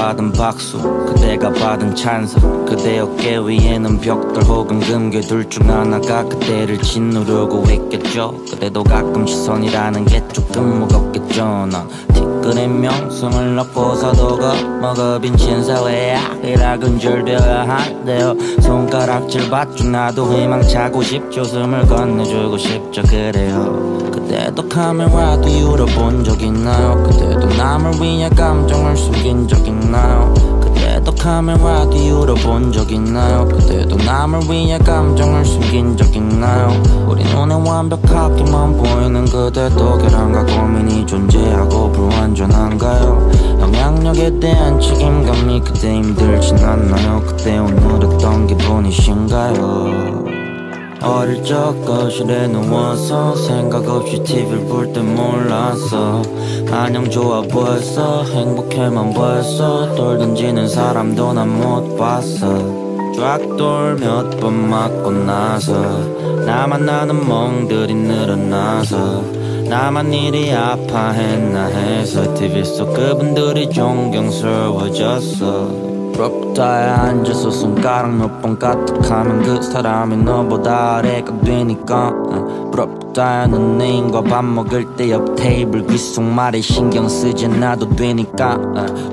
받은 박수 그대가 받은 찬성 그대 어깨 위에는 벽돌 혹은 금괴 둘 중 하나가 그대를 짓누르고 있겠죠. 그대도 가끔 시선이라는 게 조금 무겁겠죠. 난 티끌의 명성을 얻고서도 겁먹어 빈친 사회에 악이라 근절되어야 한대요. 손가락질 받죠. 나도 희망차고 싶죠. 숨을 건네주고 싶죠. 그래요. 그대도 카메라 뒤로 본 적 있나요? 그대도 남을 위해 감정을 숨긴 적 있나요? 그대도 카메라 뒤로 본 적 있나요? 그대도 남을 위해 감정을 숨긴 적 있나요? 우리 눈에 완벽하게만 보이는 그대도 결함과 고민이 존재하고 불완전한가요? 영향력에 대한 책임감이 그대 힘들진 않나요? 그대 오늘 어떤 기분이신가요? 어릴 적 거실에 누워서 생각 없이 TV를 볼 때 몰랐어. 안녕 좋아 보였어. 행복해만 보였어. 돌 던지는 사람도 난 못 봤어. 쫙돌 몇 번 맞고 나서 나만 나는 멍들이 늘어나서 나만 이리 아파했나 해서 TV 속 그분들이 존경스러워졌어. 부럽다에 앉아서 손가락 몇 번 까딱하면 그 사람이 너보다 아래가 되니까 부럽다에 넌 애인과 밥 먹을 때 옆 테이블 귓속말에 신경 쓰지 않아도 되니까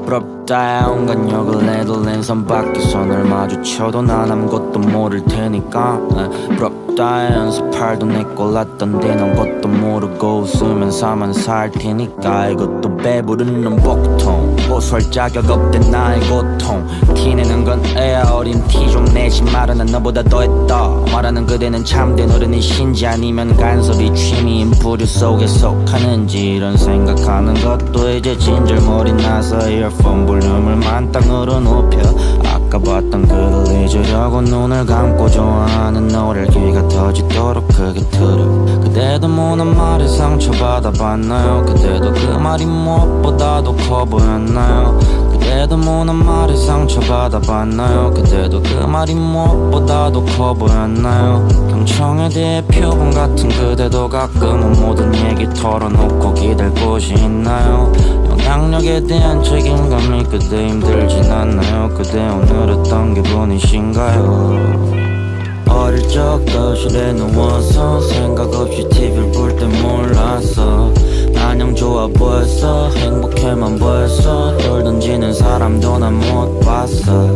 부럽다에 온갖 욕을 해도 랜선 밖에선을 마주쳐도 난 아무것도 모를 테니까 부럽다에 연습할도 내 꼴랐던데 넌 것도 모르고 웃으면서만 살 테니까 이것도 배부르는 복통 고소할 자격 없대 나의 고통 티내는 건 애야 어린 티 좀 내지 마라 난 너보다 더했다 말하는 그대는 참된 어른이신지 아니면 간섭이 취미인 부류 속에 속하는지 이런 생각하는 것도 이제 진절머리 나서 이어폰 볼륨을 만땅으로 높여 아까 봤던 그를 잊으려고 눈을 감고 좋아하는 노래를 귀가 터지도록 크게 틀어 그대도 무난 말에 상처받아 봤나요? 그대도 그 말이 무엇보다도 커 보였나요? 그대도 무난 말에 상처받아 봤나요? 그대도 그 말이 무엇보다도 커 보였나요? 경청에 대해 표본 같은 그대도 가끔은 모든 얘기 털어놓고 기댈 곳이 있나요? 영향력에 대한 책임감이 그대 힘들진 않나요? 그대 오늘 어떤 기분이신가요? 어릴 적 거실에 누워서 생각 없이 TV를 볼 때 몰랐어. 안녕 좋아 보였어. 행복해만 보였어. 돌 던지는 사람도 난 못 봤어.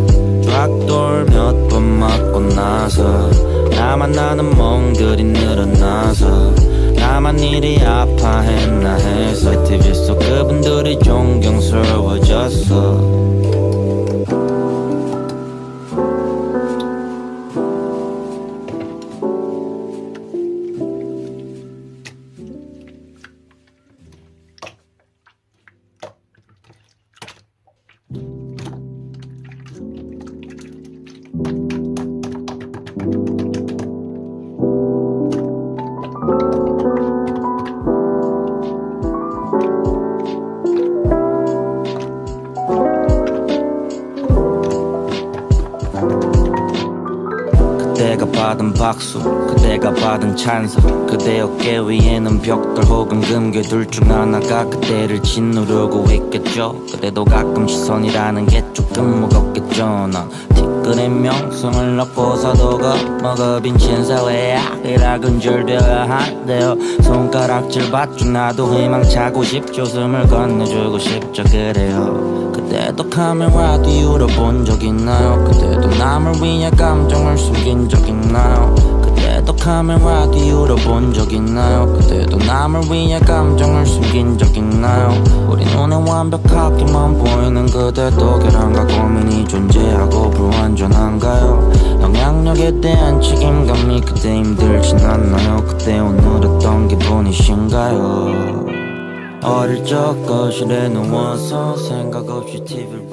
쫙돌 몇 번 맞고 나서 나만 나는 멍들이 늘어나서 나만 이리 아파했나 해서 TV 속 그분들이 존경스러워졌어. 그대가 받은 박수 그대가 받은 찬성 그대 어깨 위에는 벽돌 혹은 금괴 둘 중 하나가 그대를 짓누르고 있겠죠. 그대도 가끔 시선이라는 게 조금 무겁겠죠. 난 티끌의 명성을 얻고서도 겁먹어 빈친 사회에 악이라 근절되어야 한대요. 손가락질 받죠. 나도 희망차고 싶죠. 숨을 건네주고 싶죠. 그래요. 그대도 카메라 뒤로 본 적 있나요? 그대도 남을 위해 감정을 숨긴 적 있나요? 그대도 카메라 뒤로 본 적 있나요? 그대도 남을 위해 감정을 숨긴 적 있나요? 우리 눈에 완벽하게만 보이는 그대도 결함과 고민이 존재하고 불완전한가요? 영향력에 대한 책임감이 그대 힘들진 않나요? 그대 오늘 어떤 기분이신가요? 어릴 적 거실에 누워서 생각 없이 TV를